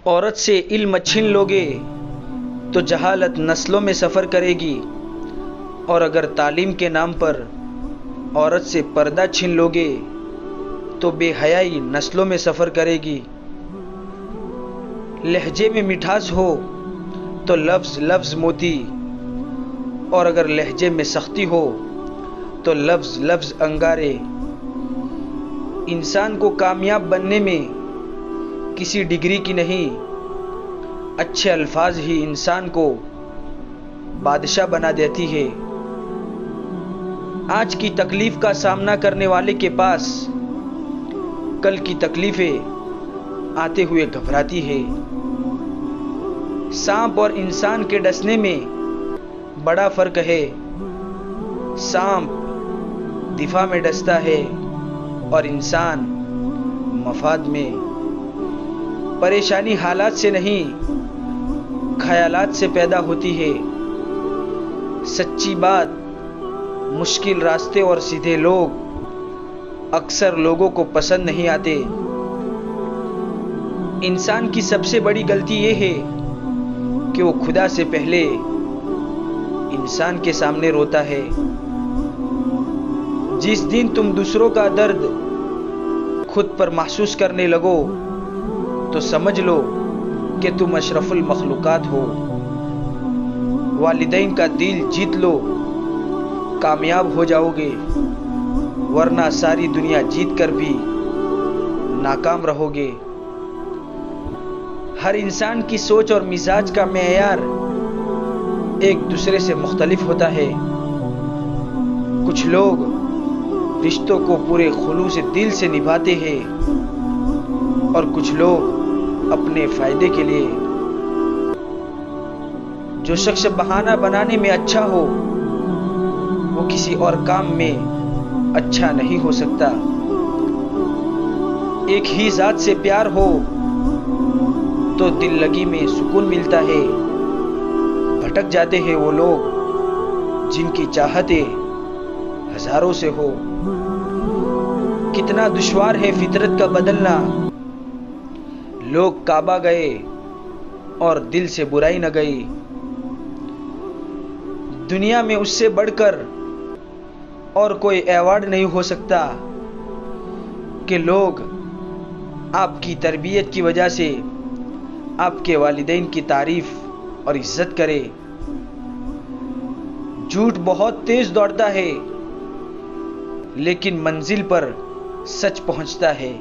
औरत से इल्म छीन लोगे तो जहालत नस्लों में सफ़र करेगी, और अगर तालीम के नाम पर औरत से पर्दा छीन लोगे तो बेहयाई नस्लों में सफ़र करेगी। लहजे में मिठास हो तो लफ्ज़ लफ्ज़ मोती, और अगर लहजे में सख्ती हो तो लफ्ज़ लफ्ज़ अंगारे। इंसान को कामयाब बनने में किसी डिग्री की नहीं, अच्छे अल्फाज ही इंसान को बादशाह बना देती है। आज की तकलीफ का सामना करने वाले के पास कल की तकलीफें आते हुए घबराती है। सांप और इंसान के डसने में बड़ा फर्क है। सांप दिफा में डसता है और इंसान मफाद में। परेशानी हालात से नहीं, ख्यालात से पैदा होती है। सच्ची बात, मुश्किल रास्ते और सीधे लोग अक्सर लोगों को पसंद नहीं आते। इंसान की सबसे बड़ी गलती यह है कि वो खुदा से पहले इंसान के सामने रोता है। जिस दिन तुम दूसरों का दर्द खुद पर महसूस करने लगो तो समझ लो कि तुम अशरफुल मखलूकात हो। वालिदैन का दिल जीत लो, कामयाब हो जाओगे, वरना सारी दुनिया जीत कर भी नाकाम रहोगे। हर इंसान की सोच और मिजाज का मेयार एक दूसरे से मुख्तलिफ होता है। कुछ लोग रिश्तों को पूरे खुलूस दिल से निभाते हैं और कुछ लोग अपने फायदे के लिए। जो शख्स बहाना बनाने में अच्छा हो वो किसी और काम में अच्छा नहीं हो सकता। एक ही जात से प्यार हो तो दिल लगी में सुकून मिलता है। भटक जाते हैं वो लोग जिनकी चाहते हजारों से हो। कितना दुश्वार है फितरत का बदलना। लोग काबा गए और दिल से बुराई न गई। दुनिया में उससे बढ़कर और कोई अवार्ड नहीं हो सकता कि लोग आपकी तरबियत की वजह से आपके वालिदैन की तारीफ और इज्जत करें। झूठ बहुत तेज दौड़ता है लेकिन मंजिल पर सच पहुंचता है।